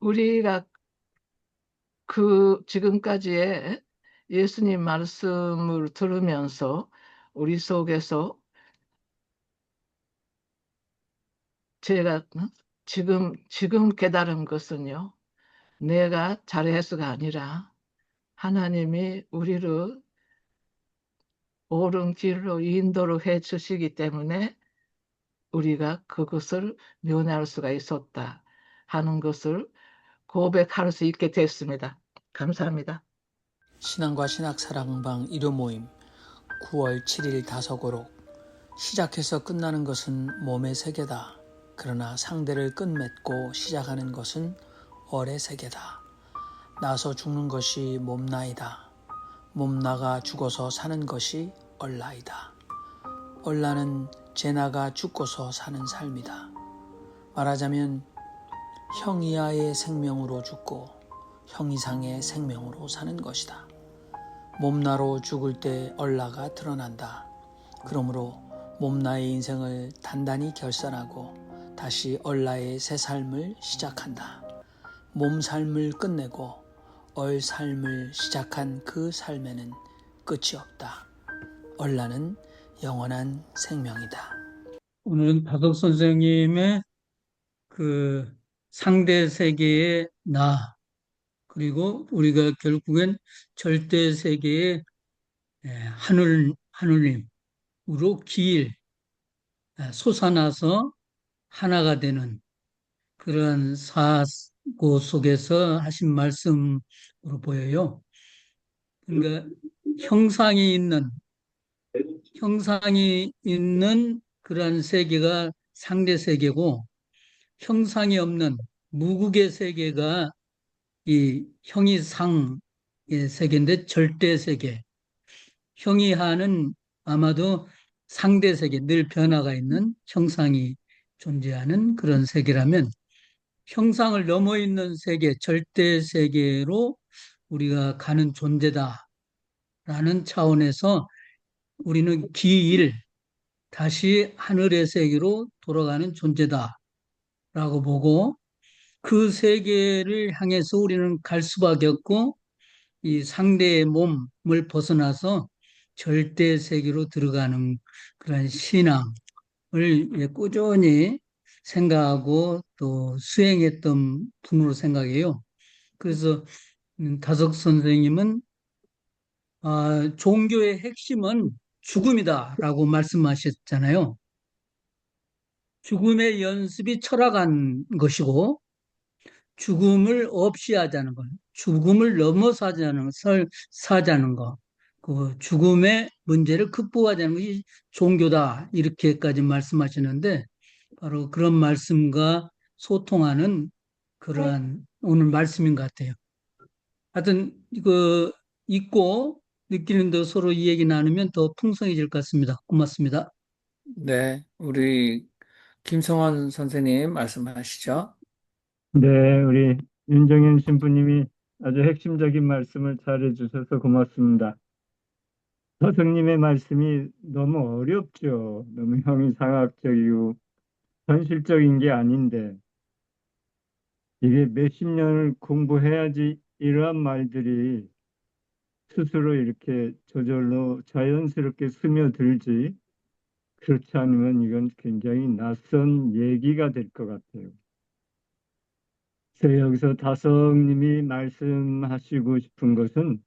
우리가 지금까지의 예수님 말씀을 들으면서 우리 속에서 제가 지금 깨달은 것은요, 내가 잘해서가 아니라 하나님이 우리를 옳은 길로 인도를 해 주시기 때문에 우리가 그것을 면할 수가 있었다 하는 것을 고백할 수 있게 됐습니다. 감사합니다. 신앙과 신학사랑방 1호 모임 9월 7일 다서고록. 시작해서 끝나는 것은 몸의 세계다. 그러나 상대를 끝맺고 시작하는 것은 얼의 세계다. 나서 죽는 것이 몸나이다. 몸나가 죽어서 사는 것이 얼라이다. 얼라는 제나가 죽고서 사는 삶이다. 말하자면 형 이하의 생명으로 죽고 형 이상의 생명으로 사는 것이다. 몸나로 죽을 때 얼라가 드러난다. 그러므로 몸나의 인생을 단단히 결산하고 다시 얼라의 새 삶을 시작한다. 몸 삶을 끝내고 얼 삶을 시작한 그 삶에는 끝이 없다. 얼라는 영원한 생명이다. 오늘은 다덕 선생님의 그 상대 세계의 나, 그리고 우리가 결국엔 절대 세계의 하늘님으로 기일, 솟아나서 하나가 되는 그런 사고 속에서 하신 말씀으로 보여요. 그러니까 형상이 있는 그러한 세계가 상대 세계고, 형상이 없는 무국의 세계가 이 형이 상의 세계인데 절대 세계. 형이 하는 아마도 상대 세계, 늘 변화가 있는 형상이 존재하는 그런 세계라면, 형상을 넘어 있는 세계, 절대 세계로 우리가 가는 존재다라는 차원에서 우리는 기일, 다시 하늘의 세계로 돌아가는 존재다라고 보고, 그 세계를 향해서 우리는 갈 수밖에 없고, 이 상대의 몸을 벗어나서 절대 세계로 들어가는 그런 신앙을 꾸준히 생각하고 또 수행했던 분으로 생각해요. 그래서 다석 선생님은 종교의 핵심은 죽음이다라고 말씀하셨잖아요. 죽음의 연습이 철학한 것이고, 죽음을 없이 하자는 것, 죽음을 넘어서 사자는 것, 그 죽음의 문제를 극복하자는 것이 종교다, 이렇게까지 말씀하시는데, 바로 그런 말씀과 소통하는 그러한 오늘 말씀인 것 같아요. 하여튼 이거 읽고 느끼는 더 서로 이 얘기 나누면 더 풍성해질 것 같습니다. 고맙습니다. 네, 우리 김성환 선생님 말씀하시죠. 네, 우리 윤정현 신부님이 아주 핵심적인 말씀을 잘해 주셔서 고맙습니다. 서승님의 말씀이 너무 어렵죠. 너무 형이상학적이고 현실적인 게 아닌데, 이게 몇십 년을 공부해야지 이러한 말들이 스스로 이렇게 저절로 자연스럽게 스며들지, 그렇지 않으면 이건 굉장히 낯선 얘기가 될 것 같아요. 그래서 여기서 다성님이 말씀하시고 싶은 것은,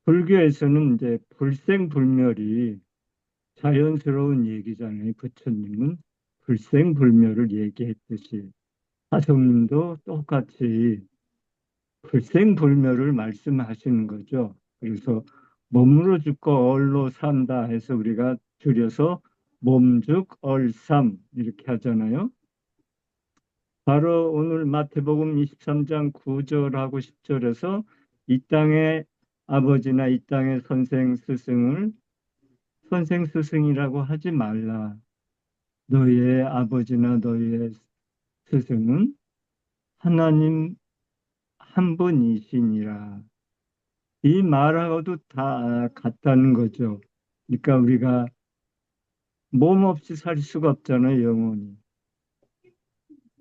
불교에서는 이제 불생불멸이 자연스러운 얘기잖아요. 부처님은 불생불멸을 얘기했듯이 다성님도 똑같이 불생불멸을 말씀하시는 거죠. 그래서 몸으로 죽고 얼로 산다 해서 우리가 줄여서 몸죽 얼삼 이렇게 하잖아요. 바로 오늘 마태복음 23장 9절하고 10절에서 이 땅의 아버지나 이 땅의 선생 스승을 선생 스승이라고 하지 말라. 너희의 아버지나 너희의 스승은 하나님 한 분이시니라. 이 말하고도 다 같다는 거죠. 그러니까 우리가 몸 없이 살 수가 없잖아요, 영혼이.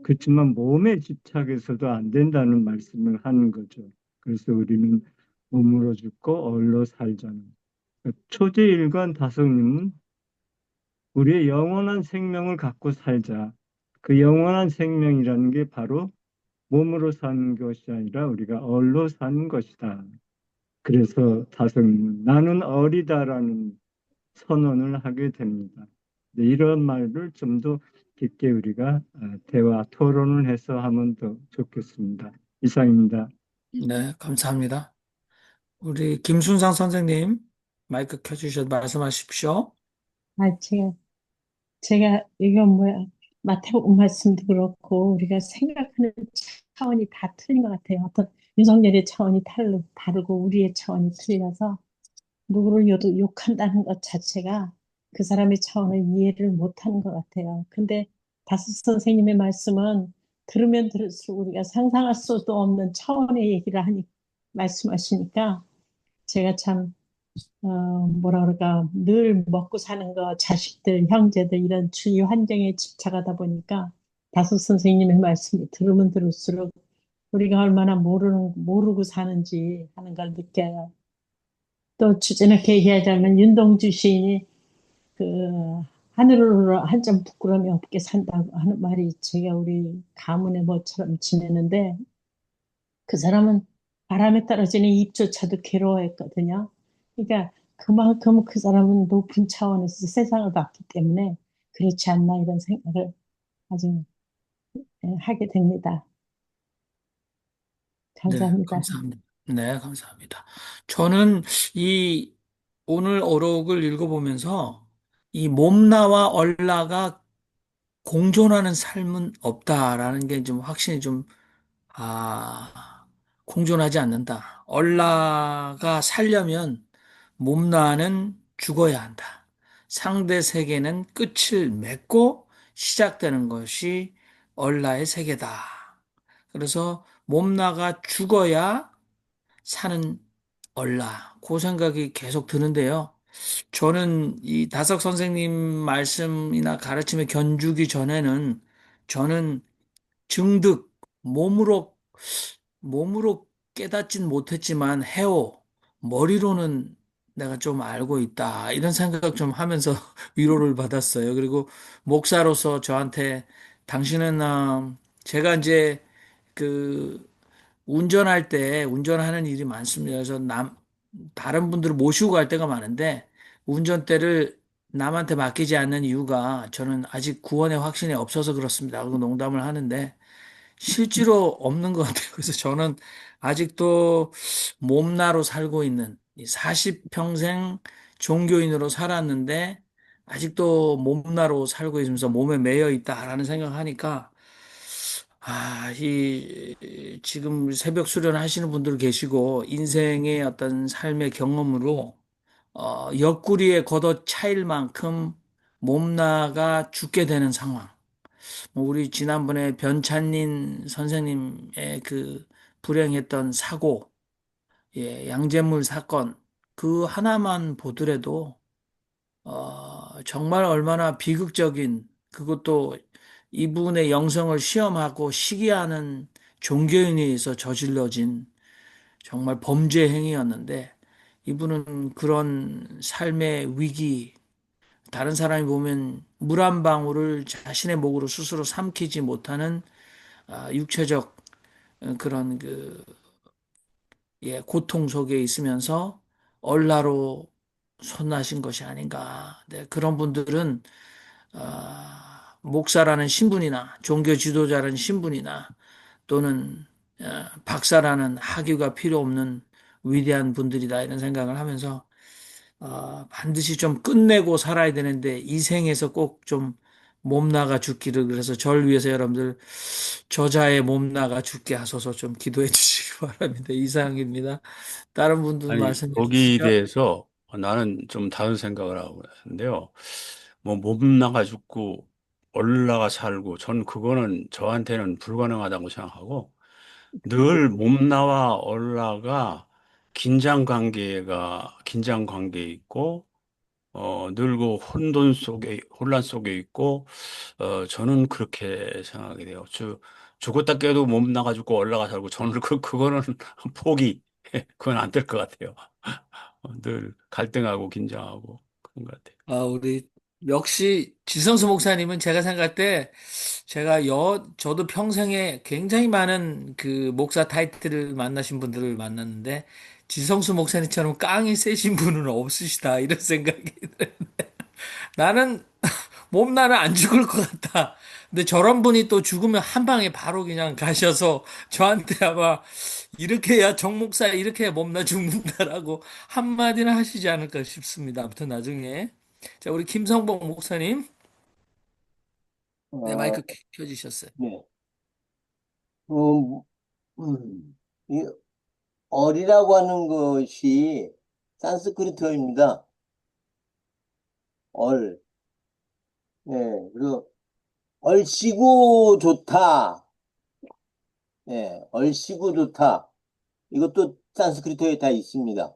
그렇지만 몸에 집착해서도 안 된다는 말씀을 하는 거죠. 그래서 우리는 몸으로 죽고 얼로 살자는. 초제일관 다성님은 우리의 영원한 생명을 갖고 살자. 그 영원한 생명이라는 게 바로 몸으로 사는 것이 아니라 우리가 얼로 사는 것이다. 그래서 다성님은 나는 어리다라는 선언을 하게 됩니다. 이런 말을 좀 더 깊게 우리가 대화, 토론을 해서 하면 더 좋겠습니다. 이상입니다. 네, 감사합니다. 우리 김순상 선생님, 마이크 켜주셔서 말씀하십시오. 아, 제가, 이거 뭐야, 마태복음 말씀도 그렇고, 우리가 생각하는 차원이 다 틀린 것 같아요. 어떤 윤석열의 차원이 다르고, 우리의 차원이 틀려서, 누구를 욕한다는 것 자체가 그 사람의 차원을 이해를 못하는 것 같아요. 근데 다스 선생님의 말씀은 들으면 들을수록 우리가 상상할 수도 없는 차원의 얘기를 말씀하시니까, 제가 참 뭐라 그럴까, 늘 먹고 사는 거, 자식들, 형제들, 이런 주위 환경에 집착하다 보니까 다섯 선생님의 말씀이 들으면 들을수록 우리가 얼마나 모르고 사는지 하는 걸 느껴요. 또 주제넘게 얘기하자면 윤동주 시인이 그 하늘으로 한 점 부끄러움이 없게 산다고 하는 말이 제가 우리 가문의 뭐처럼 지내는데, 그 사람은 바람에 떨어지는 잎조차도 괴로워했거든요. 그러니까 그만큼 그 사람은 높은 차원에서 세상을 봤기 때문에 그렇지 않나, 이런 생각을 아주 하게 됩니다. 네, 감사합니다. 감사합니다. 네, 감사합니다. 저는 이 오늘 어록을 읽어보면서 이 몸나와 얼라가 공존하는 삶은 없다라는 게 좀 확신이 좀, 공존하지 않는다. 얼라가 살려면 몸나는 죽어야 한다. 상대 세계는 끝을 맺고 시작되는 것이 얼라의 세계다. 그래서 몸나가 죽어야 사는 얼라. 그 생각이 계속 드는데요. 저는 이 다석 선생님 말씀이나 가르침에 견주기 전에는 저는 증득, 몸으로, 몸으로 깨닫진 못했지만 해오, 머리로는 내가 좀 알고 있다. 이런 생각 좀 하면서 위로를 받았어요. 그리고 목사로서 저한테 당신은, 제가 이제 그 운전할 때 운전하는 일이 많습니다. 그래서 다른 분들을 모시고 갈 때가 많은데 운전대를 남한테 맡기지 않는 이유가 저는 아직 구원의 확신이 없어서 그렇습니다. 그리고 농담을 하는데 실제로 없는 것 같아요. 그래서 저는 아직도 몸나로 살고 있는 40평생 종교인으로 살았는데 아직도 몸나로 살고 있으면서 몸에 매여 있다라는 생각하니까 지금 새벽 수련 하시는 분들 계시고, 인생의 어떤 삶의 경험으로, 옆구리에 걷어 차일 만큼 몸나가 죽게 되는 상황. 뭐 우리 지난번에 변찬린 선생님의 그 불행했던 사고, 양재물 사건, 그 하나만 보더라도 정말 얼마나 비극적인, 그것도 이분의 영성을 시험하고 시기하는 종교인에 의해서 저질러진 정말 범죄 행위였는데, 이분은 그런 삶의 위기, 다른 사람이 보면 물 한 방울을 자신의 목으로 스스로 삼키지 못하는 육체적 그런 고통 속에 있으면서 얼라로 손나신 것이 아닌가. 네, 그런 분들은 목사라는 신분이나 종교 지도자라는 신분이나 또는 박사라는 학위가 필요 없는 위대한 분들이다 이런 생각을 하면서 반드시 좀 끝내고 살아야 되는데 이 생에서 꼭 좀 몸 나가 죽기를, 그래서 절 위해서 여러분들 저자의 몸 나가 죽게 하소서 좀 기도해 주시기 바랍니다. 이상입니다. 다른 분들 아니, 말씀해 거기에 주시죠. 대해서 나는 좀 다른 생각을 하고 있는데요. 뭐, 몸 나가 죽고, 얼라가 살고, 전 그거는 저한테는 불가능하다고 생각하고, 늘 몸나와 얼라가 긴장 관계에 있고, 늘고 혼란 속에 있고, 저는 그렇게 생각이 돼요. 죽었다 깨도 몸 나가지고 올라가 살고, 저는 그거는 포기. 그건 안 될 것 같아요. 늘 갈등하고 긴장하고 그런 것 같아요. 우리 역시 지성수 목사님은 제가 생각할 때 저도 평생에 굉장히 많은 그 목사 타이틀을 만나신 분들을 만났는데 지성수 목사님처럼 깡이 세신 분은 없으시다 이런 생각이 들어요. 나는 나는 안 죽을 것 같다. 근데 저런 분이 또 죽으면 한 방에 바로 그냥 가셔서 저한테 아마 이렇게 해야 정 목사 이렇게 해야 몸나 죽는다라고 한마디는 하시지 않을까 싶습니다. 아무튼 나중에 자 우리 김성복 목사님 네 어, 마이크 켜주셨어요. 네. 음, 이 얼이라고 하는 것이 산스크리트어입니다. 얼. 네. 그리고 얼씨구 좋다. 네. 얼씨구 좋다. 이것도 산스크리트어에 다 있습니다.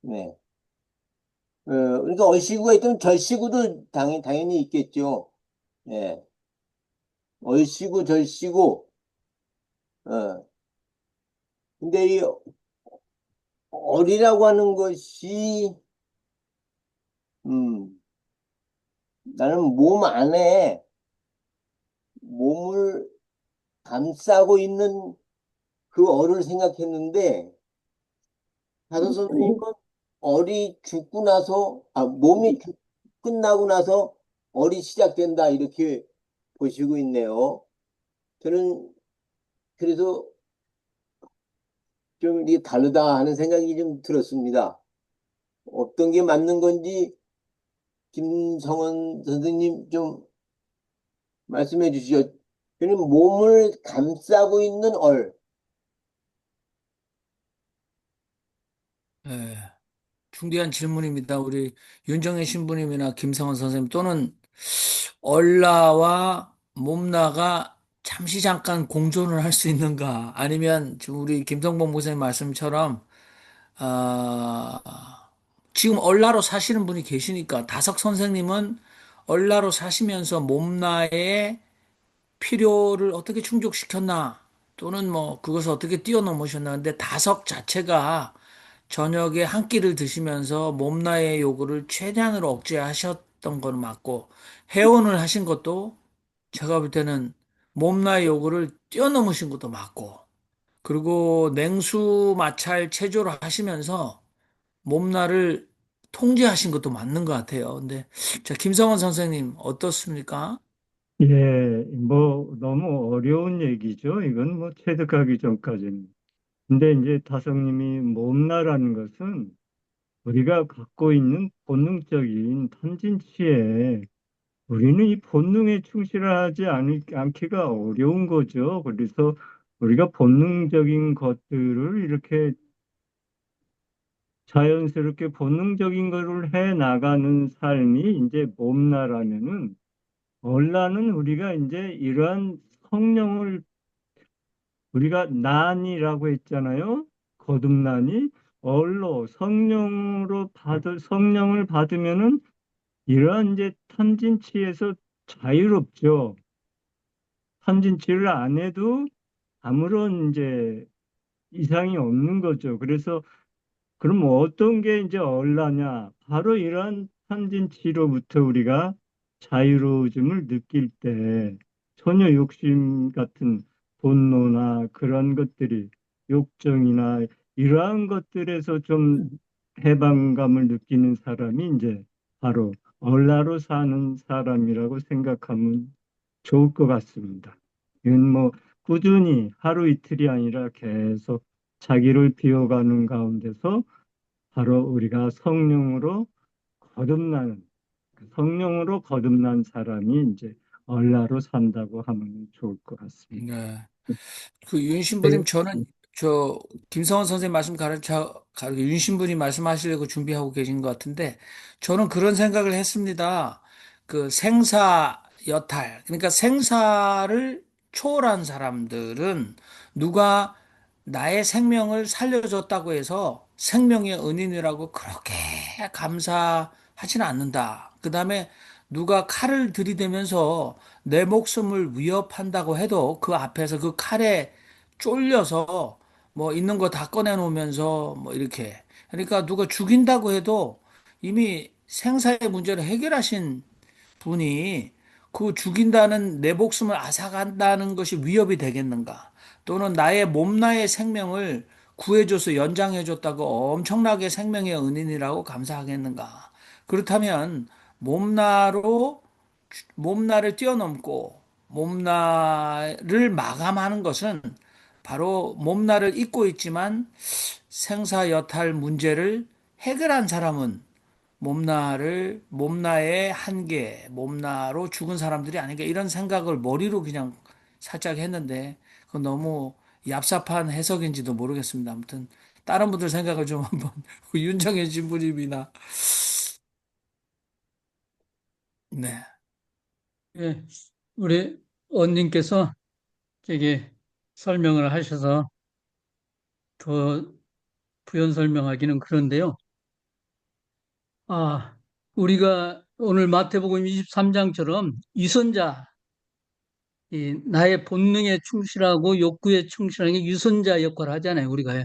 네. 그러니까 얼씨구가 있다면 절씨구도 당연히 있겠죠. 네. 얼씨구, 절씨구. 어. 근데 이 얼이라고 하는 것이, 음, 나는 몸 안에 몸을 감싸고 있는 그 얼을 생각했는데, 다섯 선생님은 얼이 죽고 나서, 끝나고 나서 얼이 시작된다, 이렇게 보시고 있네요. 저는 그래서 좀 이게 다르다 하는 생각이 좀 들었습니다. 어떤 게 맞는 건지 김성원 선생님 좀 말씀해 주시죠. 저는 몸을 감싸고 있는 얼. 네, 중대한 질문입니다. 우리 윤정혜 신부님이나 김성원 선생님 또는 얼라와 몸나가 잠시 잠깐 공존을 할 수 있는가? 아니면 지금 우리 김성복 목사님 말씀처럼 아, 지금 얼라로 사시는 분이 계시니까 다석 선생님은 얼라로 사시면서 몸나의 필요를 어떻게 충족시켰나? 또는 뭐 그것을 어떻게 뛰어넘으셨나? 근데 다석 자체가 저녁에 한 끼를 드시면서 몸나의 요구를 최대한으로 억제하셨던 건 맞고 해온을 하신 것도 제가 볼 때는 몸나의 요구를 뛰어넘으신 것도 맞고 그리고 냉수 마찰 체조를 하시면서 몸나를 통제하신 것도 맞는 것 같아요. 근데 자 김성원 선생님 어떻습니까? 예, 뭐 너무 어려운 얘기죠. 이건 뭐 체득하기 전까지는. 근데 이제 다성님이 몸나라는 것은 우리가 갖고 있는 본능적인 탐진치에 우리는 이 본능에 충실하지 않기가 어려운 거죠. 그래서 우리가 본능적인 것들을 이렇게 자연스럽게 본능적인 거를 해 나가는 삶이 이제 몸나라면은 얼라는 우리가 이제 이러한 성령을 우리가 난이라고 했잖아요. 거듭난이 얼로 성령을 받으면은 이러한 이제 탐진치에서 자유롭죠. 탐진치를 안 해도 아무런 이제 이상이 없는 거죠. 그래서 그럼 어떤 게 이제 얼라냐? 바로 이러한 탐진치로부터 우리가 자유로움을 느낄 때 전혀 욕심 같은 분노나 그런 것들이 욕정이나 이러한 것들에서 좀 해방감을 느끼는 사람이 이제 바로 얼라로 사는 사람이라고 생각하면 좋을 것 같습니다. 이건 뭐 꾸준히 하루 이틀이 아니라 계속 자기를 비워가는 가운데서 바로 우리가 성령으로 거듭난 사람이 이제 얼라로 산다고 하면 좋을 것 같습니다. 네. 그 윤신부님 네. 저는 저 김성원 선생님 말씀 가르쳐 윤신부님 말씀하시려고 준비하고 계신 것 같은데 저는 그런 생각을 했습니다. 그 생사 여탈 그러니까 생사를 초월한 사람들은 누가 나의 생명을 살려줬다고 해서 생명의 은인이라고 그렇게 감사하지는 않는다. 그 다음에 누가 칼을 들이대면서 내 목숨을 위협한다고 해도 그 앞에서 그 칼에 쫄려서 뭐 있는 거 다 꺼내놓으면서 뭐 이렇게. 그러니까 누가 죽인다고 해도 이미 생사의 문제를 해결하신 분이 그 죽인다는 내 목숨을 앗아간다는 것이 위협이 되겠는가? 또는 나의 몸나의 생명을 구해줘서 연장해줬다고 엄청나게 생명의 은인이라고 감사하겠는가? 그렇다면 몸나로 몸나를 뛰어넘고 몸나를 마감하는 것은 바로 몸나를 잊고 있지만 생사여탈 문제를 해결한 사람은 몸나의 한계, 몸나로 죽은 사람들이 아닌가 이런 생각을 머리로 그냥 살짝 했는데 그건 너무 얍삽한 해석인지도 모르겠습니다. 아무튼 다른 분들 생각을 좀 한번 윤정혜 신부님이나 네, 예, 우리 언님께서 되게 설명을 하셔서 더 부연 설명하기는 그런데요. 아, 우리가 오늘 마태복음 23장처럼 유선자, 나의 본능에 충실하고 욕구에 충실한 게 유선자 역할을 하잖아요. 우리가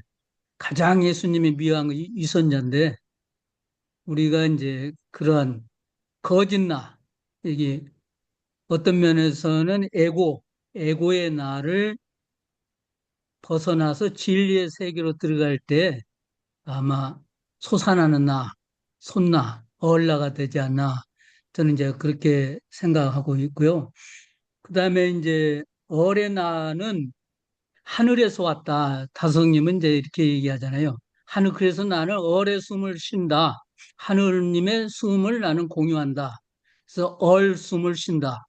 가장 예수님이 미워한 거 유선자인데, 우리가 이제 그러한 거짓 나, 이게 어떤 면에서는 에고의 나를 벗어나서 진리의 세계로 들어갈 때 아마 솟아나는 나, 손나, 어울라가 되지 않나. 저는 이제 그렇게 생각하고 있고요. 그 다음에 이제 어레 나는 하늘에서 왔다. 다성님은 이제 이렇게 얘기하잖아요. 그래서 나는 얼의 숨을 쉰다. 하느님의 숨을 나는 공유한다. 그래서 숨을 쉰다.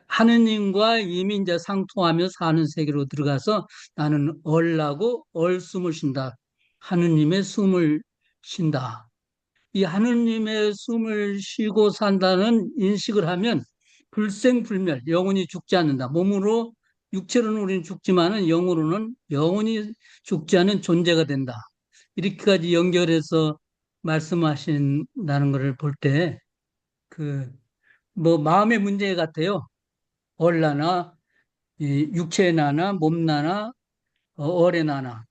하느님과 이미 이제 상통하며 사는 세계로 들어가서 나는 얼라고 숨을 쉰다. 하느님의 숨을 쉰다. 이 하느님의 숨을 쉬고 산다는 인식을 하면 불생불멸, 영원히 죽지 않는다. 몸으로, 육체로는 우리는 죽지만은 영으로는 영원히 죽지 않은 존재가 된다. 이렇게까지 연결해서 말씀하신다는 것을 볼 때, 마음의 문제 같아요. 얼나나, 육체의 나나, 몸나나, 얼의 나나.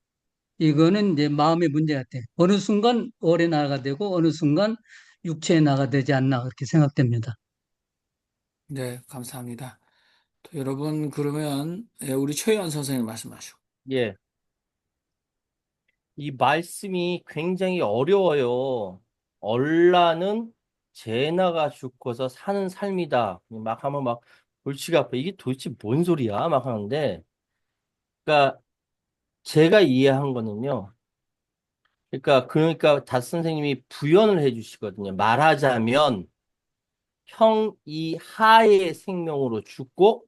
이거는 이제 마음의 문제 같아. 어느 순간 얼의 나가 되고 어느 순간 육체의 나가 되지 않나 그렇게 생각됩니다. 네, 감사합니다. 또 여러분 그러면 우리 최연 선생님 말씀하시고. 예, 이 말씀이 굉장히 어려워요. 얼라는 제나가 죽고서 사는 삶이다. 막 하면 막 골치가 아파. 이게 도대체 뭔 소리야? 막 하는데, 그러니까 제가 이해한 거는요. 그러니까 닷 선생님이 부연을 해주시거든요. 말하자면 형이 하의 생명으로 죽고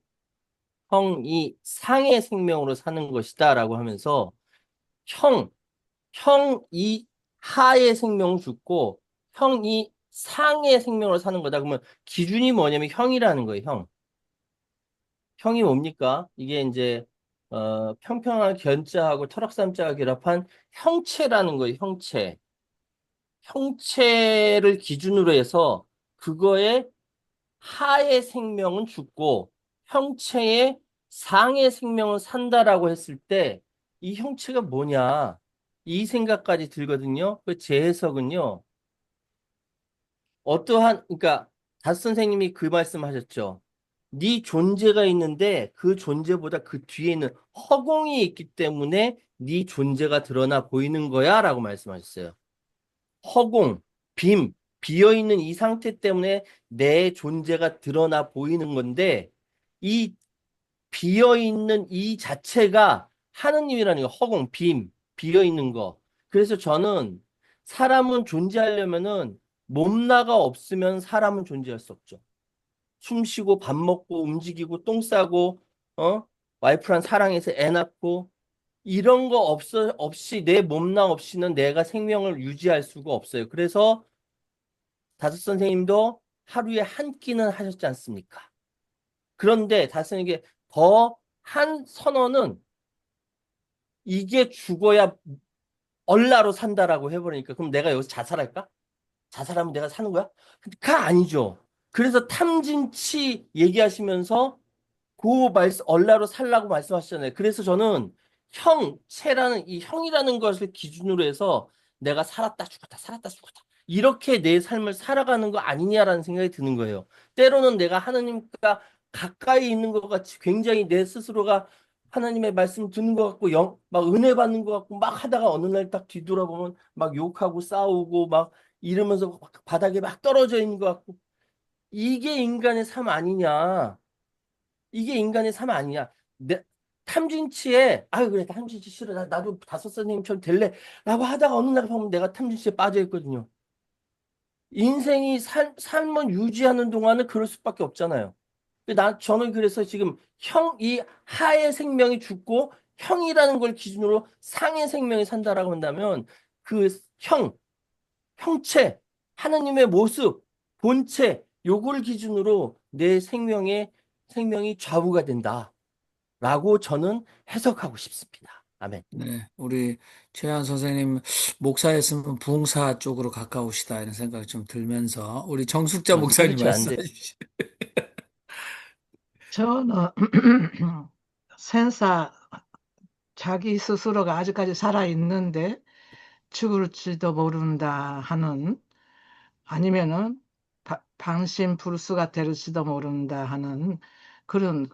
형이 상의 생명으로 사는 것이다라고 하면서 형 형이 하의 생명을 죽고 형이 상의 생명을 사는 거다. 그러면 기준이 뭐냐면 형이라는 거예요. 형이 뭡니까? 이게 이제 평평한 견자하고 터럭삼자가 결합한 형체라는 거예요. 형체를 기준으로 해서 그거에 하의 생명은 죽고 형체의 상의 생명은 산다라고 했을 때 이 형체가 뭐냐? 이 생각까지 들거든요. 제 해석은요. 그러니까 닷 선생님이 그 말씀하셨죠. 네 존재가 있는데 그 존재보다 그 뒤에 있는 허공이 있기 때문에 네 존재가 드러나 보이는 거야 라고 말씀하셨어요. 허공, 비어있는 이 상태 때문에 내 존재가 드러나 보이는 건데 이 비어있는 이 자체가 하느님이라는 거, 허공, 비어있는 거. 그래서 저는 사람은 존재하려면은 몸나가 없으면 사람은 존재할 수 없죠. 숨 쉬고 밥 먹고 움직이고 똥 싸고 와이프랑 사랑해서 애 낳고 이런 거 없이 내 몸나 없이는 내가 생명을 유지할 수가 없어요. 그래서 다섯 선생님도 하루에 한 끼는 하셨지 않습니까? 그런데 다섯 선생님께 더 한 선언은 이게 죽어야 얼라로 산다라고 해버리니까 그럼 내가 여기서 자살할까? 자살하면 내가 사는 거야? 그가 아니죠. 그래서 탐진치 얘기하시면서 그 말씀 얼라로 살라고 말씀하셨잖아요. 그래서 저는 형체라는 이 형이라는 것을 기준으로 해서 내가 살았다 죽었다 살았다 죽었다 이렇게 내 삶을 살아가는 거 아니냐라는 생각이 드는 거예요. 때로는 내가 하나님과 가까이 있는 것 같이 굉장히 내 스스로가 하나님의 말씀 듣는 것 같고 막 은혜 받는 것 같고 막 하다가 어느 날 딱 뒤돌아보면 막 욕하고 싸우고 막 이러면서 바닥에 막 떨어져 있는 것 같고 이게 인간의 삶 아니냐. 이게 인간의 삶 아니냐. 탐진치에 아유 그래 탐진치 싫어 나도 다섯 선생님처럼 될래 라고 하다가 어느 날 보면 내가 탐진치에 빠져 있거든요. 인생이 삶을 유지하는 동안은 그럴 수밖에 없잖아요. 저는 그래서 지금 이 하의 생명이 죽고 형이라는 걸 기준으로 상의 생명이 산다라고 한다면 그 형체, 하나님의 모습, 본체, 요걸 기준으로 내 생명이 좌우가 된다라고 저는 해석하고 싶습니다. 아멘. 네, 우리 최한 선생님 목사였으면 부흥사 쪽으로 가까우시다 이런 생각이 좀 들면서 우리 정숙자 목사님 그렇죠. 안 돼. 말씀해 주시죠. 저는 생사 자기 스스로가 아직까지 살아 있는데 죽을지도 모른다 하는 아니면은 방심불수가 될지도 모른다 하는 그런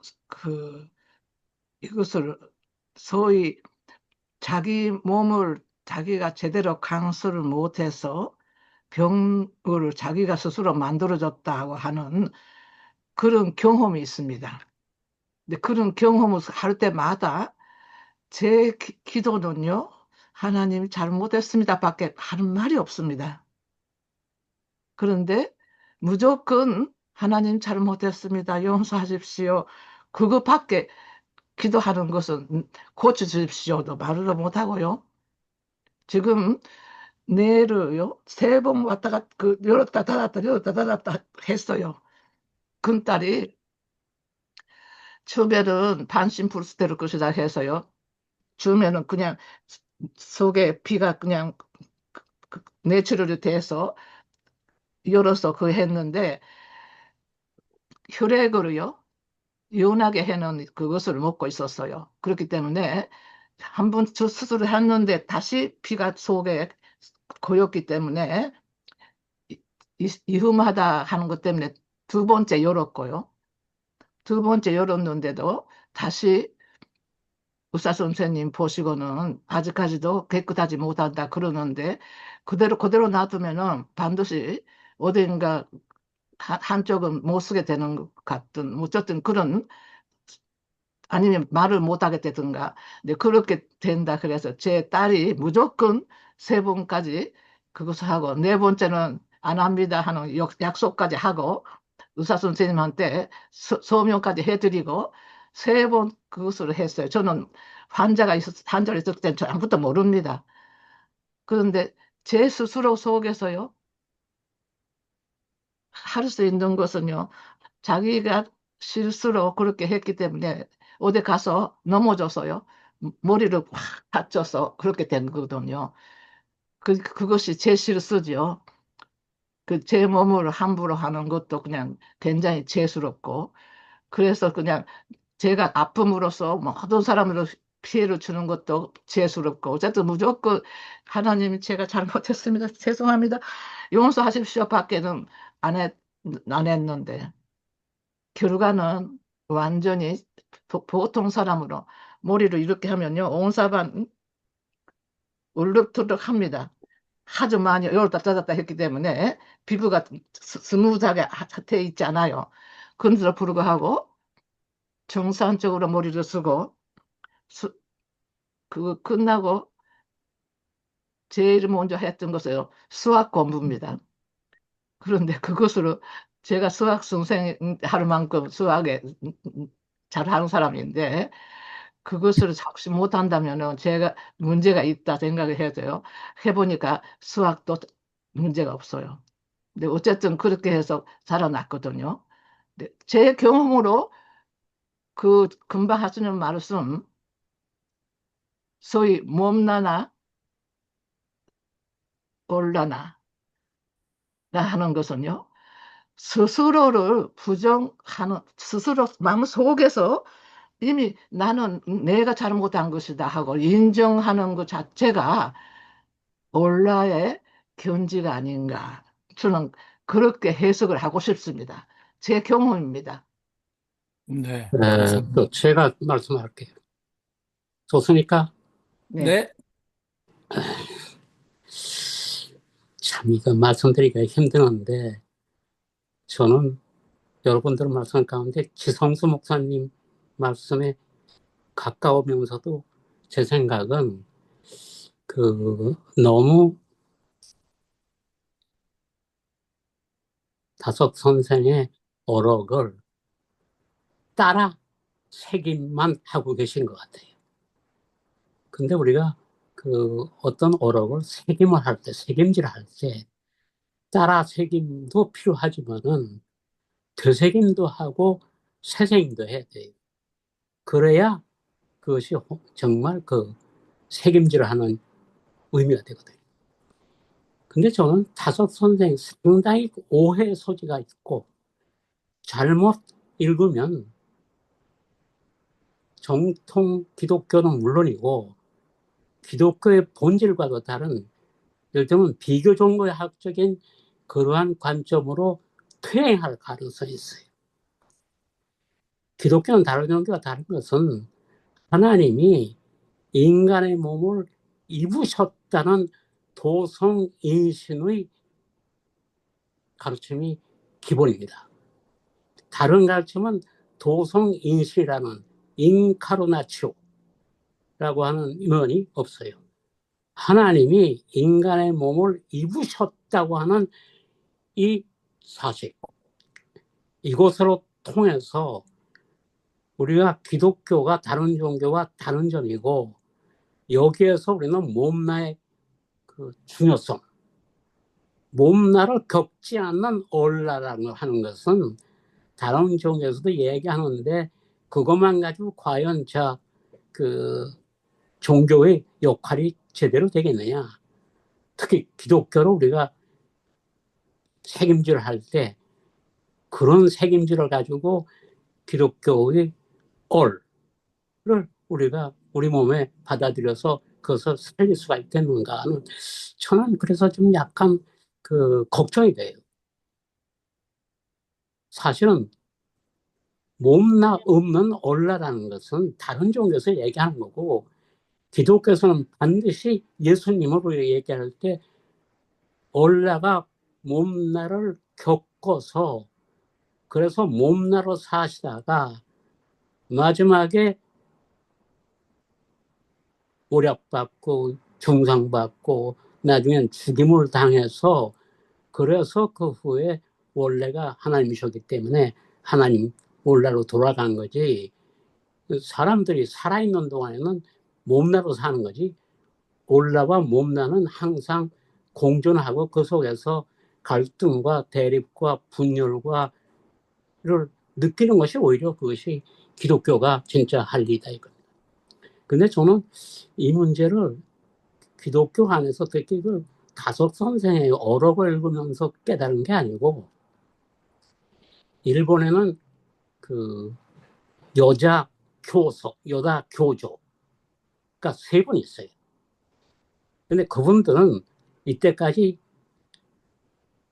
이것을 소위 자기 몸을 자기가 제대로 강수를 못해서 병을 자기가 스스로 만들어줬다고 하는 그런 경험이 있습니다. 근데 그런 경험을 할 때마다 제 기도는요, 하나님 잘못했습니다 밖에 하는 말이 없습니다. 그런데 무조건 하나님 잘못했습니다. 용서하십시오. 그거밖에 기도하는 것은 고쳐주십시오도 말을 못하고요. 지금 뇌를요, 3번 왔다가 열었다 닫았다 열었다 닫았다 했어요. 큰딸이 처음에는 반신불수될 것이다 해서요. 처음에는 그냥 속에 피가 그냥 내추럴이 돼서 열어서 했는데 혈액으로요. 연하게 해놓은 그것을 먹고 있었어요. 그렇기 때문에 한 번 저 수술을 했는데 다시 피가 속에 고였기 때문에 이흠하다 하는 것 때문에 2번째 열었고요. 2번째 열었는데도 다시 의사 선생님 보시고는 아직까지도 깨끗하지 못한다 그러는데 그대로 놔두면은 반드시 어딘가 한쪽은 못 쓰게 되는 것 같은 어쨌든 그런 아니면 말을 못하게 되든가 근데 그렇게 된다 그래서 제 딸이 무조건 3번까지 그것을 하고 4번째는 안 합니다 하는 약속까지 하고 의사 선생님한테 서명까지 해드리고 3번 그것을 했어요. 저는 환자를 있을 때는 아무것도 모릅니다. 그런데 제 스스로 속에서요 할 수 있는 것은요 자기가 실수로 그렇게 했기 때문에 어디 가서 넘어져서요. 머리를 확 다쳐서 그렇게 된 거거든요. 그것이 제 실수죠. 제 몸을 함부로 하는 것도 그냥 굉장히 죄스럽고, 그래서 그냥 제가 아픔으로써 모든 사람으로 피해를 주는 것도 죄스럽고, 어쨌든 무조건 하나님이 제가 잘못했습니다. 죄송합니다. 용서하십시오. 밖에는 안 했, 안 했는데. 결과는 완전히 보통 사람으로 머리를 이렇게 하면요. 온 사람 울룩투룩 합니다. 아주 많이 열었다 닫았다 했기 때문에 피부가 스무스하게 돼 있지 않아요. 그런데도 불구하고 정상적으로 머리를 쓰고 그거 끝나고 제일 먼저 했던 것은 수학 공부입니다. 그런데 그것으로 제가 수학 선생 할 만큼 수학에 잘하는 사람인데 그것을 혹시 못한다면은 제가 문제가 있다 생각을 해도요. 해보니까 수학도 문제가 없어요. 근데 어쨌든 그렇게 해서 살아났거든요. 근데 제 경험으로 금방 하시는 말씀, 소위 몸나나 올라나 하는 것은요, 스스로를 부정하는, 스스로 마음속에서 이미 나는 내가 잘못한 것이다 하고 인정하는 것 자체가 올라의 견지가 아닌가. 저는 그렇게 해석을 하고 싶습니다. 제 경험입니다. 네, 또 감사합니다. 제가 말씀할게요. 좋습니까? 네. 네, 참, 이거 말씀드리기가 힘드는데, 저는 여러분들 말씀 가운데 지성수 목사님 말씀에 가까우면서도 제 생각은 너무 다섯 선생의 어록을 따라 새김만 하고 계신 것 같아요. 근데 우리가 어떤 어록을 새김을 할 때, 새김질을 할 때, 따라 새김도 필요하지만은 되새김도 하고 새새김도 해야 돼요. 그래야 그것이 정말 새김질을 하는 의미가 되거든요. 근데 저는 다섯 선생 상당히 오해 소지가 있고, 잘못 읽으면 정통 기독교는 물론이고 기독교의 본질과도 다른, 예를 들면 비교 종교학적인 그러한 관점으로 퇴행할 가능성이 있어요. 기독교는 다른 종교와 다른 것은 하나님이 인간의 몸을 입으셨다는 도성인신의 가르침이 기본입니다. 다른 가르침은 도성인신이라는 인카르나치오라고 하는 면이 없어요. 하나님이 인간의 몸을 입으셨다고 하는 이 사실, 이것으로 통해서 우리가 기독교가 다른 종교와 다른 점이고, 여기에서 우리는 몸나의 중요성, 몸나를 겪지 않는 얼라라는 걸 하는 것은 다른 종교에서도 얘기하는데, 그것만 가지고 과연 종교의 역할이 제대로 되겠느냐. 특히 기독교로 우리가 책임질을 할 때 그런 책임질을 가지고 기독교의 얼을 우리가 우리 몸에 받아들여서 그것을 살릴 수가 있겠는가 하는, 저는 그래서 좀 약간 걱정이 돼요. 사실은 몸나 없는 얼라라는 것은 다른 종교에서 얘기하는 거고, 기독교에서는 반드시 예수님으로 얘기할 때 얼라가 몸나를 겪어서, 그래서 몸나로 사시다가 마지막에 오략받고 중상받고 나중엔 죽임을 당해서, 그래서 그 후에 원래가 하나님이셨기 때문에 하나님 원래로 돌아간 거지, 사람들이 살아있는 동안에는 몸나로 사는 거지, 올라와 몸나는 항상 공존하고 그 속에서 갈등과 대립과 분열과 를 느끼는 것이 오히려 그것이 기독교가 진짜 할 일이다 이겁니다. 근데 저는 이 문제를 기독교 안에서 특히 다섯 선생의 어록을 읽으면서 깨달은 게 아니고, 일본에는 여자 교조가 세 분 있어요. 근데 그분들은 이때까지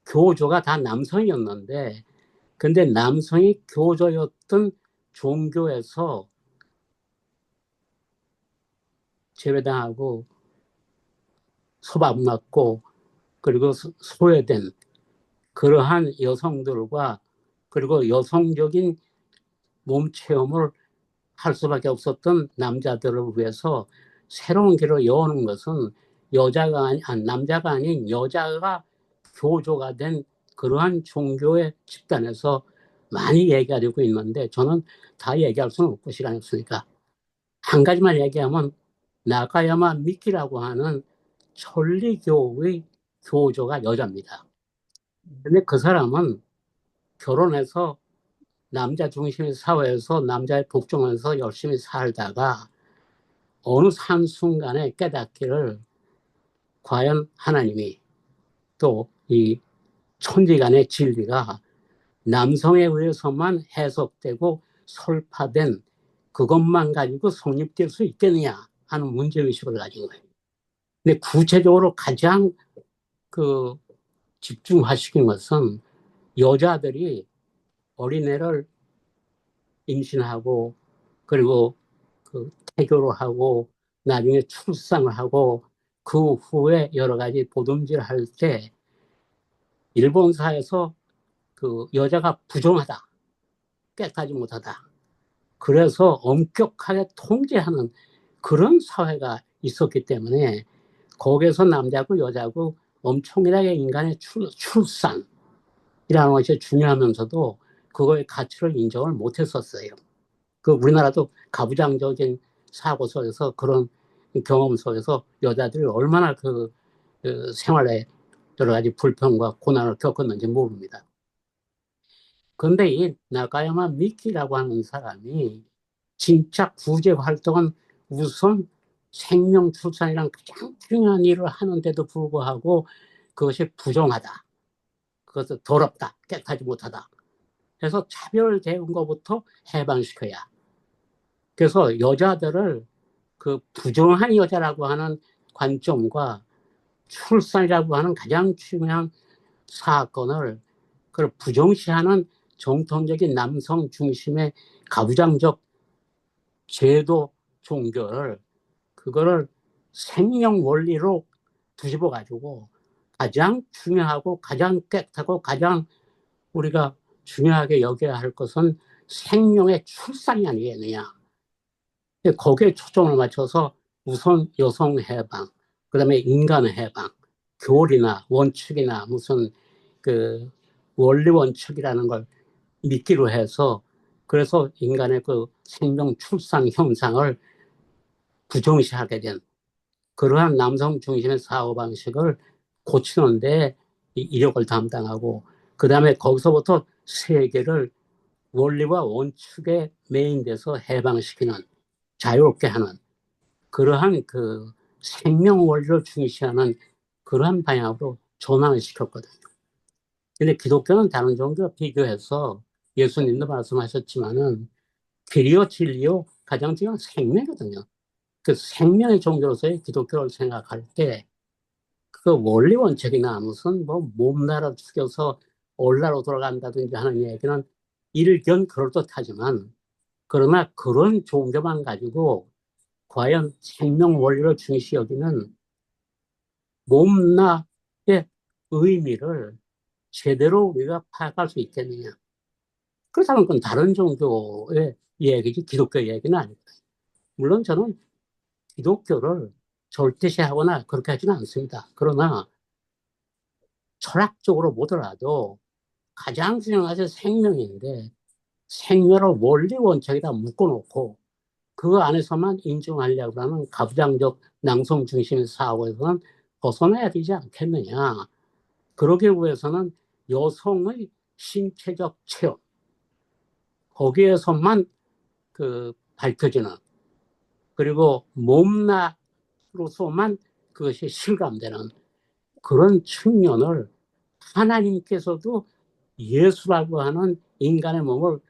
교조가 다 남성이었는데, 근데 남성이 교조였던 종교에서 제외당하고 소박맞고 그리고 소외된 그러한 여성들과, 그리고 여성적인 몸 체험을 할 수밖에 없었던 남자들을 위해서 새로운 길을 여는 것은 남자가 아닌 여자가 교조가 된 그러한 종교의 집단에서 많이 얘기가 되고 있는데, 저는 다 얘기할 수는 없고 시간이 없으니까 한 가지만 얘기하면, 나가야마 미키라고 하는 천리교의 교조가 여자입니다. 근데 그 사람은 결혼해서 남자 중심의 사회에서 남자의 복종해서 열심히 살다가 어느 한순간에 깨닫기를, 과연 하나님이 또 이 천지간의 진리가 남성에 의해서만 해석되고 설파된 그것만 가지고 성립될 수 있겠느냐 하는 문제의식을 가진 거예요. 근데 구체적으로 가장 그 집중하시킨 것은 여자들이 어린애를 임신하고 그리고 그 태교를 하고 나중에 출산을 하고 그 후에 여러 가지 보듬질을 할 때 일본사에서 그 여자가 부정하다, 깨끗하지 못하다. 그래서 엄격하게 통제하는 그런 사회가 있었기 때문에 거기에서 남자고 여자고 엄청나게 인간의 출산이라는 것이 중요하면서도 그거의 가치를 인정을 못했었어요. 그 우리나라도 가부장적인 사고 속에서 그런 경험 속에서 여자들이 얼마나 그 생활에 여러 가지 불평과 고난을 겪었는지 모릅니다. 그런데 이 나가야마 미키라고 하는 사람이 진짜 구제 활동은 우선 생명 출산이랑 가장 중요한 일을 하는데도 불구하고 그것이 부정하다. 그것은 더럽다. 깨끗하지 못하다. 그래서 차별 대응 것부터 해방시켜야. 그래서 여자들을 그 부정한 여자라고 하는 관점과 출산이라고 하는 가장 중요한 사건을 그걸 부정시하는 정통적인 남성 중심의 가부장적 제도 종교를 그거를 생명 원리로 뒤집어 가지고 가장 중요하고 가장 깨끗하고 가장 우리가 중요하게 여겨야 할 것은 생명의 출산이 아니겠느냐. 거기에 초점을 맞춰서 우선 여성 해방, 그다음에 인간의 해방, 교리나 원칙이나 무슨 그 원리 원칙이라는 걸 믿기로 해서 그래서 인간의 그 생명 출산 현상을 부정시하게 된 그러한 남성 중심의 사고방식을 고치는데 이력을 담당하고 그 다음에 거기서부터 세계를 원리와 원칙에 메인돼서 해방시키는 자유롭게 하는 그러한 그 생명 원리를 중시하는 그러한 방향으로 전환을 시켰거든요. 근데 기독교는 다른 종교와 비교해서 예수님도 말씀하셨지만은 길이요 진리요 가장 중요한 생명이거든요. 그 생명의 종교로서의 기독교를 생각할 때 그 원리 원칙이나 무슨 뭐 몸나라 죽여서 올라로 돌아간다든지 하는 얘기는 일견 그럴듯하지만 그러나 그런 종교만 가지고 과연 생명 원리를 중시 여기는 몸나의 의미를 제대로 우리가 파악할 수 있겠느냐. 그렇다면 그건 다른 종교의 얘기지 기독교 얘기는 아닙니다. 물론 저는 기독교를 절대시하거나 그렇게 하지는 않습니다. 그러나 철학적으로 보더라도 가장 중요한 것이 생명인데 생명을 원리 원칙에다 묶어놓고 그 안에서만 인정하려고 하는 가부장적 남성 중심의 사고에서는 벗어나야 되지 않겠느냐. 그러기 위해서는 여성의 신체적 체험 거기에서만 그 밝혀지는 그리고 몸나로서만 그것이 실감되는 그런 측면을 하나님께서도 예수라고 하는 인간의 몸을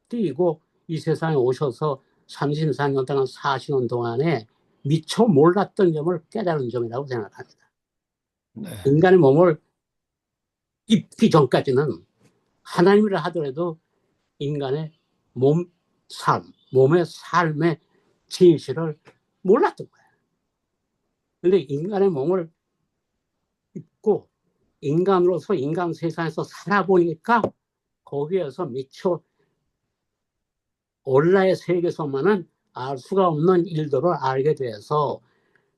띄고 이 세상에 오셔서 34년 동안 사시는 동안에 미처 몰랐던 점을 깨달은 점이라고 생각합니다. 네. 인간의 몸을 입기 전까지는 하나님이라 하더라도 인간의 몸의 삶의 진실을 몰랐던 거예요. 그런데 인간의 몸을 입고 인간으로서 인간 세상에서 살아보니까 거기에서 미처 온라의 세계에서만은 알 수가 없는 일들을 알게 돼서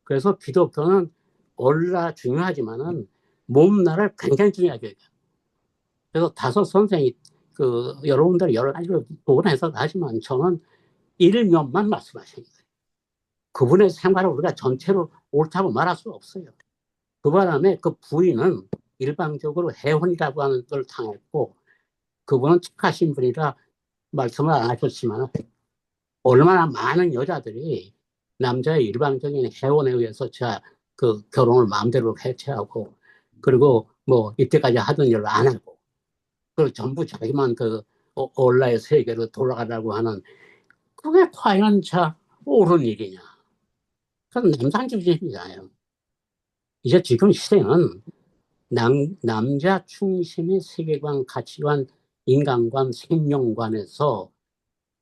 그래서 기독교는 온라 중요하지만은 몸나를 굉장히 중요하게 해요. 그래서 다섯 선생이 그 여러분들 여러 가지로 구분해서 하지만 저는 일면만 말씀하시는 거예요. 그분의 생활을 우리가 전체로 옳다고 말할 수 없어요. 그 바람에 그 부인은 일방적으로 해혼이라고 하는 걸 당했고 그분은 착하신 분이라 말씀을 안 하셨지만 얼마나 많은 여자들이 남자의 일방적인 해혼에 의해서 그 결혼을 마음대로 해체하고, 그리고 뭐 이때까지 하던 일을 안 하고, 그걸 전부 자기만 그 온라인 세계로 돌아가라고 하는, 그게 과연 옳은 일이냐? 그건 남상주의잖아요. 이제 지금 시대는 남자 중심의 세계관, 가치관, 인간관, 생명관에서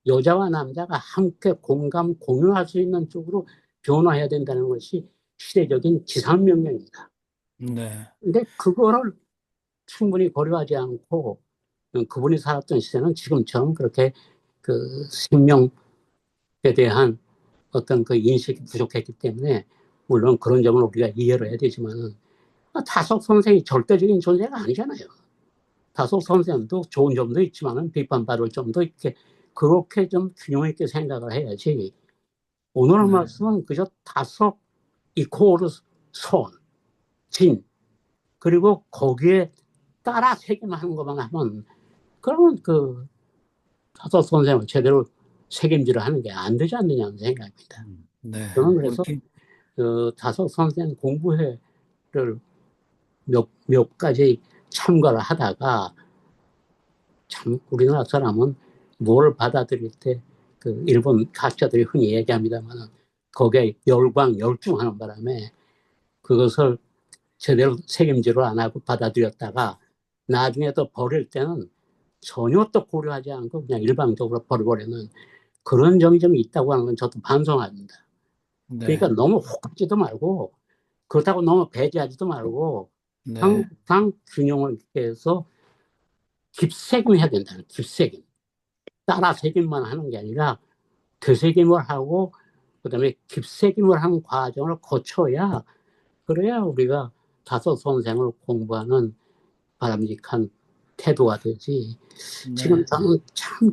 여자와 남자가 함께 공감, 공유할 수 있는 쪽으로 변화해야 된다는 것이 시대적인 지상명령입니다. 네. 근데 그거를 충분히 고려하지 않고 그분이 살았던 시대는 지금처럼 그렇게 그 생명에 대한 어떤 그 인식이 부족했기 때문에, 물론 그런 점을 우리가 이해를 해야 되지만, 다속 선생이 절대적인 존재가 아니잖아요. 다속 선생도 좋은 점도 있지만 비판받을 점도 있게, 그렇게 좀 균형 있게 생각을 해야지. 오늘 네. 말씀은 그저 다속 이코르 선, 진, 그리고 거기에 따라 책임하는 것만 하면, 그러면 그 다속 선생을 제대로 책임지를 하는 게 안 되지 않느냐는 생각입니다. 네. 저는 우리 그래서 그 다속 선생 공부회를 몇 가지 참가를 하다가, 참 우리나라 사람은 뭘 받아들일 때 그 일본 학자들이 흔히 얘기합니다만, 거기에 열중하는 바람에 그것을 제대로 책임지를 안 하고 받아들였다가 나중에 또 버릴 때는 전혀 또 고려하지 않고 그냥 일방적으로 버려버리는 그런 점이 좀 있다고 하는 건 저도 반성합니다. 네. 그러니까 너무 혹하지도 말고, 그렇다고 너무 배제하지도 말고, 네. 항상 균형을 해서 깁세김해야 된다는, 깁세김. 따라 세김만 하는 게 아니라 되새김을 하고 그다음에 깁세김을 하는 과정을 거쳐야, 그래야 우리가 다섯 선생을 공부하는 바람직한 태도가 되지. 지금 네. 저는 참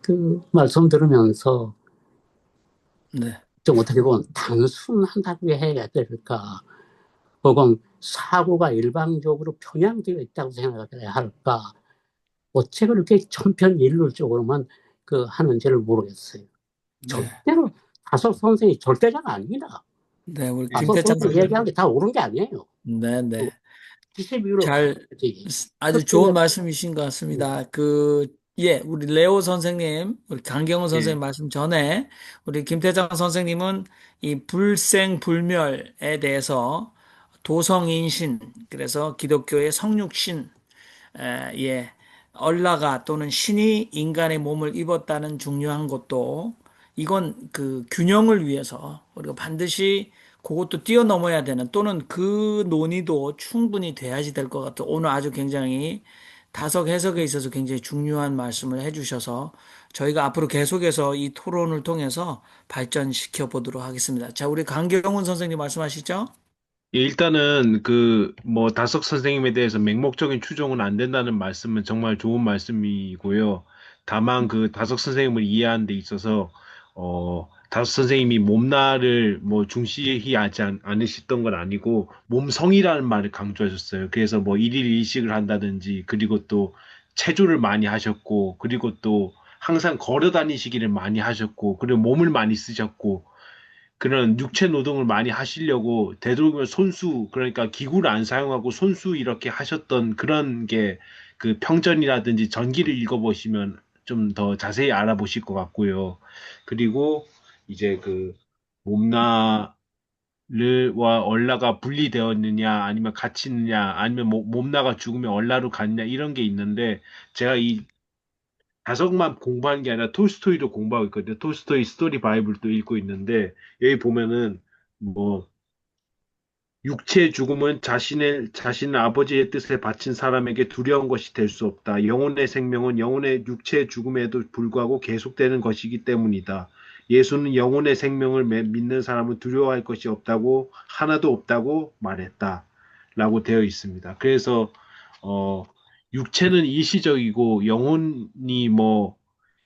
그 말씀 들으면서 네. 좀 어떻게 보면 단순하다고 해야 될까, 혹은 사고가 일방적으로 편향되어 있다고 생각해야 할까, 어째 그렇게 천편일률적으로만 그 하는지를 모르겠어요. 네. 절대로 다섯 선생이 절대자가 아닙니다. 네. 우리 다섯 김태창 선생 선생님. 얘기하는 게 다 옳은 게 아니에요. 네. 네. 92로 잘, 가야지. 아주 좋은 말씀이신 것 같습니다. 우리 레오 선생님, 우리 강경훈 선생님 예. 말씀 전에, 우리 김태장 선생님은 이 불생불멸에 대해서 도성인신, 그래서 기독교의 성육신, 얼라가 또는 신이 인간의 몸을 입었다는 중요한 것도, 이건 그 균형을 위해서 우리가 반드시 그것도 뛰어넘어야 되는, 또는 그 논의도 충분히 돼야지 될 것 같아요. 오늘 아주 굉장히 다석 해석에 있어서 굉장히 중요한 말씀을 해주셔서 저희가 앞으로 계속해서 이 토론을 통해서 발전시켜 보도록 하겠습니다. 자, 우리 강경훈 선생님 말씀하시죠? 예, 일단은 뭐 다석 선생님에 대해서 맹목적인 추종은 안 된다는 말씀은 정말 좋은 말씀이고요. 다만 그 다석 선생님을 이해하는 데 있어서 다석 선생님이 몸나를 뭐 중시하지 않으셨던 건 아니고 몸성이라는 말을 강조하셨어요. 그래서 뭐 일일 일식을 한다든지, 그리고 또 체조를 많이 하셨고, 그리고 또 항상 걸어 다니시기를 많이 하셨고, 그리고 몸을 많이 쓰셨고, 그런 육체 노동을 많이 하시려고 되도록이면 손수, 그러니까 기구를 안 사용하고 손수 이렇게 하셨던 그런 게 그 평전이라든지 전기를 읽어보시면 좀 더 자세히 알아보실 것 같고요. 그리고 이제 그 몸나와 얼라가 분리되었느냐, 아니면 같이 있느냐, 아니면 몸나가 죽으면 얼라로 갔냐, 이런 게 있는데, 제가 이 자석만 공부하는 게 아니라 톨스토이도 공부하고 있거든요. 톨스토이 스토리 바이블도 읽고 있는데, 여기 보면은 뭐 육체의 죽음은 자신의 아버지의 뜻에 바친 사람에게 두려운 것이 될 수 없다. 영혼의 생명은 영혼의 육체의 죽음에도 불구하고 계속되는 것이기 때문이다. 예수는 영혼의 생명을 믿는 사람은 두려워할 것이 없다고, 하나도 없다고 말했다. 라고 되어 있습니다. 그래서 육체는 일시적이고 영혼이 뭐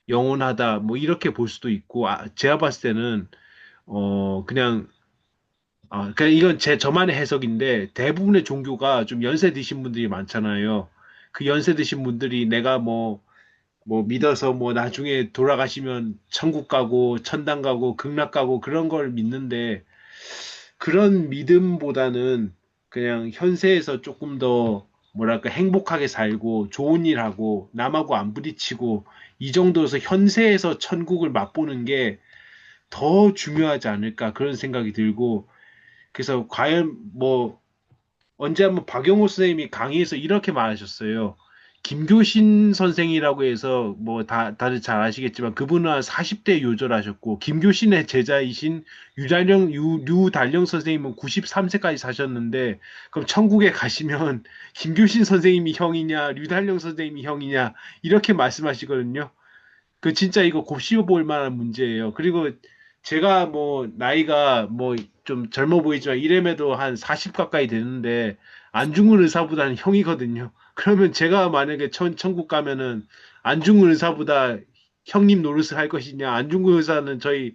영원하다, 뭐 이렇게 볼 수도 있고, 제가 봤을 때는 그냥 그러니까 이건 저만의 해석인데, 대부분의 종교가 좀 연세 드신 분들이 많잖아요. 그 연세 드신 분들이 내가 뭐 믿어서 뭐 나중에 돌아가시면 천국 가고 천당 가고 극락 가고 그런 걸 믿는데, 그런 믿음보다는 그냥 현세에서 조금 더 뭐랄까 행복하게 살고 좋은 일 하고 남하고 안 부딪히고 이 정도에서 현세에서 천국을 맛보는 게 더 중요하지 않을까 그런 생각이 들고 그래서 과연 뭐 언제 한번 박영호 선생님이 강의에서 이렇게 말하셨어요. 김교신 선생이라고 해서 뭐 다들 잘 아시겠지만 그분은 한 40대 요절하셨고 김교신의 제자이신 류달령 선생님은 93세까지 사셨는데 그럼 천국에 가시면 김교신 선생님이 형이냐 류달령 선생님이 형이냐 이렇게 말씀하시거든요. 그 진짜 이거 곱씹어볼 만한 문제예요. 그리고 제가 뭐 나이가 뭐 좀 젊어 보이지만 이래봬도 한 40 가까이 되는데 안중근 의사보다는 형이거든요. 그러면 제가 만약에 천국 가면은 안중근 의사보다 형님 노릇을 할 것이냐? 안중근 의사는 저희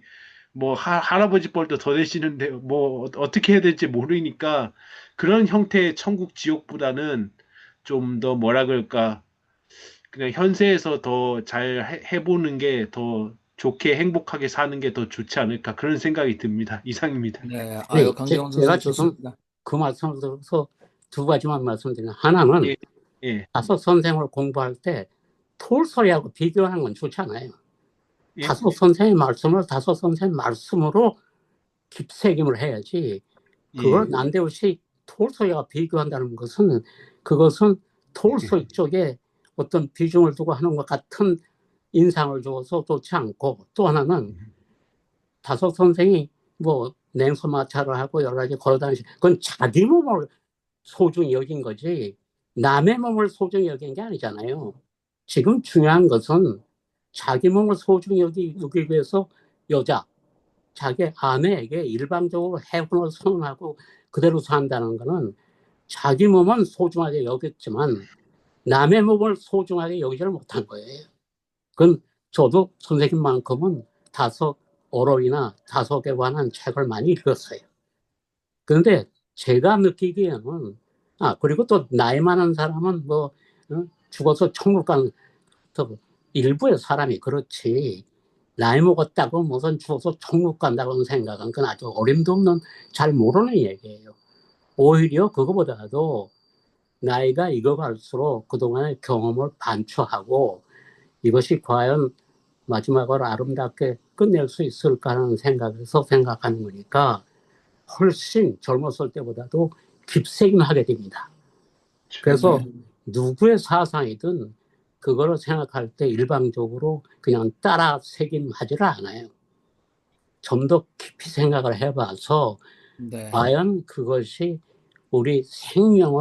뭐 할아버지 뻘도 더 되시는데 뭐 어떻게 해야 될지 모르니까 그런 형태의 천국 지옥보다는 좀 더 뭐라 그럴까? 그냥 현세에서 더 잘 해보는 게 더 좋게 행복하게 사는 게 더 좋지 않을까 그런 생각이 듭니다. 이상입니다. 네, 아유, 네, 강경원 제가 선생님 지금 좋습니다. 그 말씀을 들어서 두 가지만 말씀드리면 하나는 예, 예, 다섯 선생을 공부할 때 톨스토이하고 비교하는 건 좋지 않아요. 예, 다섯 선생의 말씀을 다섯 선생의 말씀으로 깁새김을 해야지 그걸 예, 난데없이 톨스토이와 비교한다는 것은 그것은 톨스토이 쪽에 어떤 비중을 두고 하는 것 같은 인상을 줘서 좋지 않고 또 하나는 다섯 선생이 뭐 냉소 마찰을 하고 여러 가지 걸어다니시 그건 자기 몸을 소중히 여긴 거지 남의 몸을 소중히 여긴 게 아니잖아요. 지금 중요한 것은 자기 몸을 소중히 여기기 위해서 여자, 자기 아내에게 일방적으로 해혼을 선언하고 그대로 산다는 것은 자기 몸은 소중하게 여겼지만 남의 몸을 소중하게 여기지를 못한 거예요. 그건 저도 선생님만큼은 다섯 어록이나 다섯에 관한 책을 많이 읽었어요. 그런데 제가 느끼기에는 그리고 또 나이 많은 사람은 뭐 죽어서 천국 가는 일부의 사람이 그렇지 나이 먹었다고 무슨 죽어서 천국 간다고 생각은 그건 아주 어림도 없는 잘 모르는 얘기예요. 오히려 그거보다도 나이가 익어갈수록 그동안의 경험을 반추하고 이것이 과연 마지막으로 아름답게 끝낼 수 있을까 하는 생각에서 생각하는 거니까 훨씬 젊었을 때보다도 깁새김하게 됩니다. 그래서 누구의 사상이든 그거를 생각할 때 일방적으로 그냥 따라 새김하지를 않아요. 좀 더 깊이 생각을 해봐서 네. 과연 그것이 우리 생명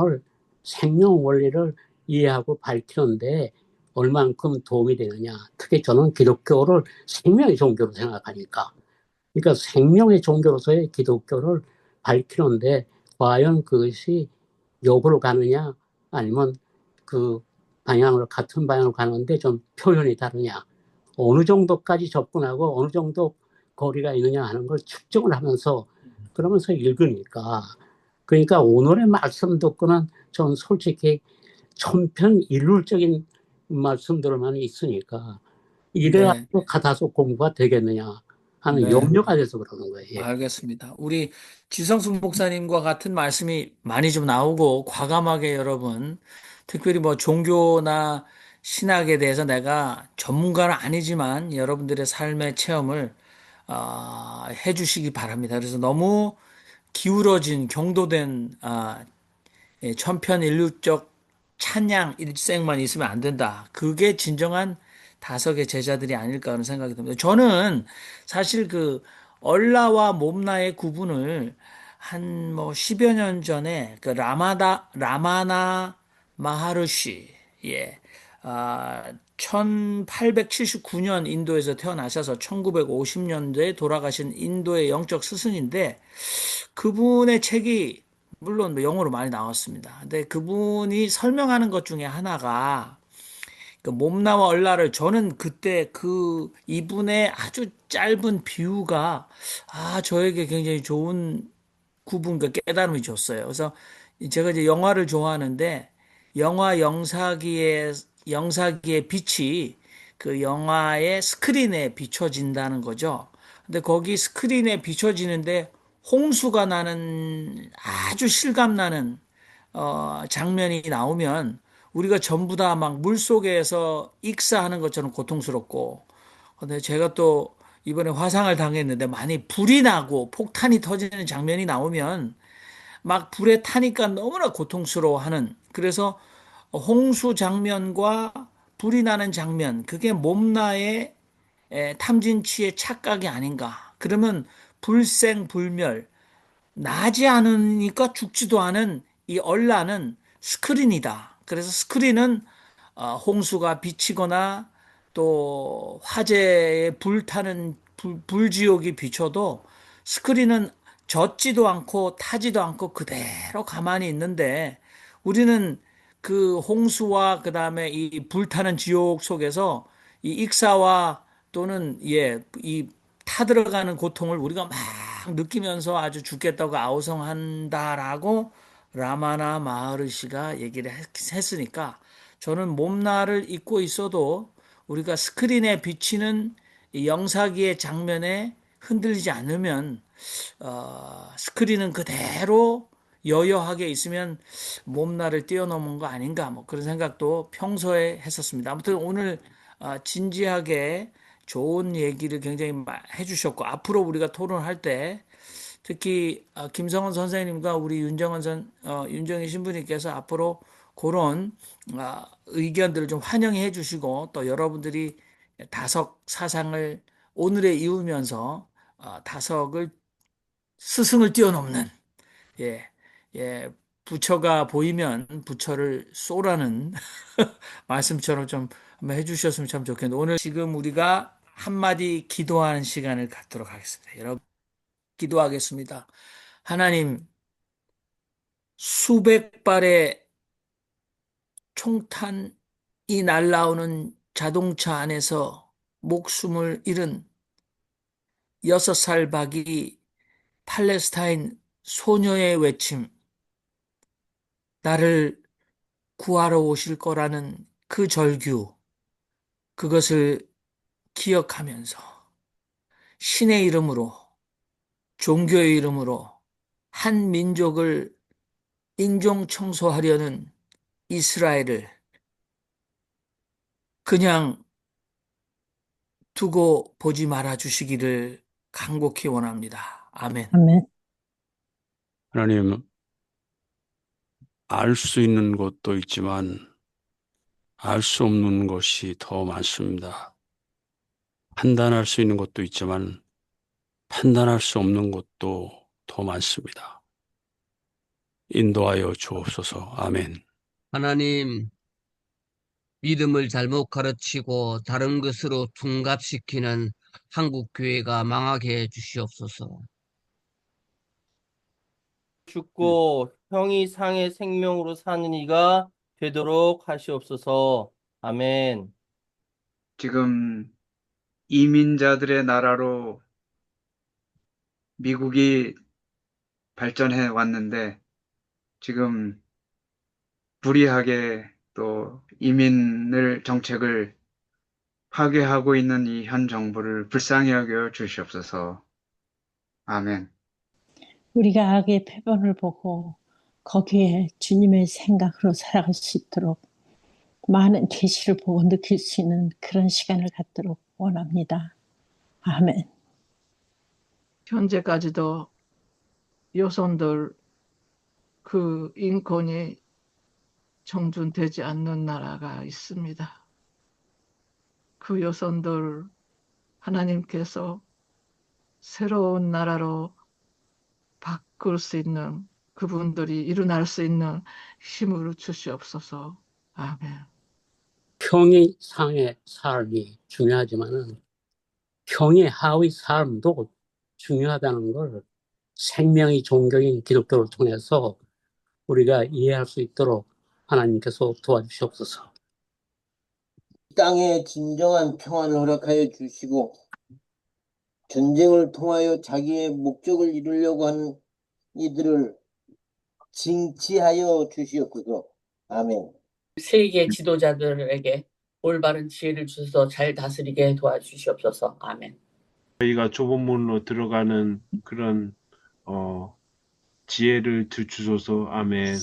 원리를 이해하고 밝히는데 얼만큼 도움이 되느냐. 특히 저는 기독교를 생명의 종교로 생각하니까. 그러니까 생명의 종교로서의 기독교를 밝히는데 과연 그것이 역으로 가느냐 아니면 그 같은 방향으로 가는데 좀 표현이 다르냐. 어느 정도까지 접근하고 어느 정도 거리가 있느냐 하는 걸 측정을 하면서 그러면서 읽으니까 그러니까 오늘의 말씀 듣고는 전 솔직히 천편일률적인 말씀들만 있으니까 이래야 네. 가다소 공부가 되겠느냐 하는 네. 염려가 돼서 그러는 거예요. 알겠습니다. 우리 지성숙 목사님과 같은 말씀이 많이 좀 나오고 과감하게 여러분, 특별히 뭐 종교나 신학에 대해서 내가 전문가는 아니지만 여러분들의 삶의 체험을 해주시기 바랍니다. 그래서 너무 기울어진 경도된 천편일률적 찬양 일색만 있으면 안 된다. 그게 진정한 다섯의 제자들이 아닐까 하는 생각이 듭니다. 저는 사실 그 얼라와 몸라의 구분을 한 뭐 10여 년 전에 그 라마나 마하르시, 1879년 인도에서 태어나셔서 1950년대에 돌아가신 인도의 영적 스승인데 그분의 책이 물론 뭐 영어로 많이 나왔습니다. 근데 그분이 설명하는 것 중에 하나가 그 몸나와 얼라를 저는 그때 그 이분의 아주 짧은 비유가 저에게 굉장히 좋은 구분과 깨달음이 줬어요. 그래서 제가 이제 영화를 좋아하는데 영화 영사기의 빛이 그 영화의 스크린에 비춰진다는 거죠. 근데 거기 스크린에 비춰지는데 홍수가 나는 아주 실감나는 장면이 나오면 우리가 전부 다 막 물속에서 익사하는 것처럼 고통스럽고, 근데 제가 또 이번에 화상을 당했는데 많이 불이 나고 폭탄이 터지는 장면이 나오면 막 불에 타니까 너무나 고통스러워하는, 그래서 홍수 장면과 불이 나는 장면, 그게 몸나의 탐진치의 착각이 아닌가. 그러면 불생불멸, 나지 않으니까 죽지도 않은 이 얼라는 스크린이다. 그래서 스크린은 홍수가 비치거나 또 화재에 불타는 불지옥이 비춰도 스크린은 젖지도 않고 타지도 않고 그대로 가만히 있는데, 우리는 그 홍수와 그 다음에 이 불타는 지옥 속에서 이 익사와 또는 이 타들어가는 고통을 우리가 막 느끼면서 아주 죽겠다고 아우성한다라고 라마나 마하르시가 얘기를 했으니까, 저는 몸나를 입고 있어도 우리가 스크린에 비치는 이 영사기의 장면에 흔들리지 않으면 스크린은 그대로 여여하게 있으면 몸날을 뛰어넘은 거 아닌가, 뭐 그런 생각도 평소에 했었습니다. 아무튼 오늘 진지하게 좋은 얘기를 굉장히 해주셨고, 앞으로 우리가 토론할 때 특히 김성원 선생님과 우리 윤정희 신부님께서 앞으로 그런 의견들을 좀 환영해 주시고, 또 여러분들이 다석 사상을 오늘에 이으면서 다석을 스승을 뛰어넘는, 예, 예, 부처가 보이면 부처를 쏘라는 말씀처럼 좀 한번 해주셨으면 참 좋겠는데, 오늘 지금 우리가 한마디 기도하는 시간을 갖도록 하겠습니다. 여러분, 기도하겠습니다. 하나님, 수백 발의 총탄이 날라오는 자동차 안에서 목숨을 잃은 6살 박이 팔레스타인 소녀의 외침, 나를 구하러 오실 거라는 그 절규, 그것을 기억하면서 신의 이름으로, 종교의 이름으로 한 민족을 인종 청소하려는 이스라엘을 그냥 두고 보지 말아 주시기를 간곡히 원합니다. 아멘. 아멘. 하나님, 알 수 있는 것도 있지만 알 수 없는 것이 더 많습니다. 판단할 수 있는 것도 있지만 판단할 수 없는 것도 더 많습니다. 인도하여 주옵소서. 아멘. 하나님, 믿음을 잘못 가르치고 다른 것으로 둔갑시키는 한국 교회가 망하게 해 주시옵소서. 죽고 형이 상의 생명으로 사는 이가 되도록 하시옵소서. 아멘. 지금 이민자들의 나라로 미국이 발전해 왔는데 지금 불이하게 또 이민을 정책을 파괴하고 있는 이 현 정부를 불쌍히 여겨 주시옵소서. 아멘. 우리가 악의 패번을 보고 거기에 주님의 생각으로 살아갈 수 있도록 많은 계시를 보고 느낄 수 있는 그런 시간을 갖도록 원합니다. 아멘. 현재까지도 여성들 그 인권이 정준되지 않는 나라가 있습니다. 그 여성들 하나님께서 새로운 나라로 바꿀 수 있는, 그분들이 일어날 수 있는 힘을 주시옵소서. 아멘. 평의 상의 삶이 중요하지만은 평의 하의 삶도 중요하다는 걸 생명의 종교인 기독교를 통해서 우리가 이해할 수 있도록 하나님께서 도와주시옵소서. 땅에 진정한 평안을 허락하여 주시고 전쟁을 통하여 자기의 목적을 이루려고 하는 이들을 징치하여 주시옵소서. 아멘. 세계 지도자들에게 올바른 지혜를 주셔서 잘 다스리게 도와주시옵소서. 아멘. 저희가 좁은 문으로 들어가는 그런 지혜를 주소서. 아멘.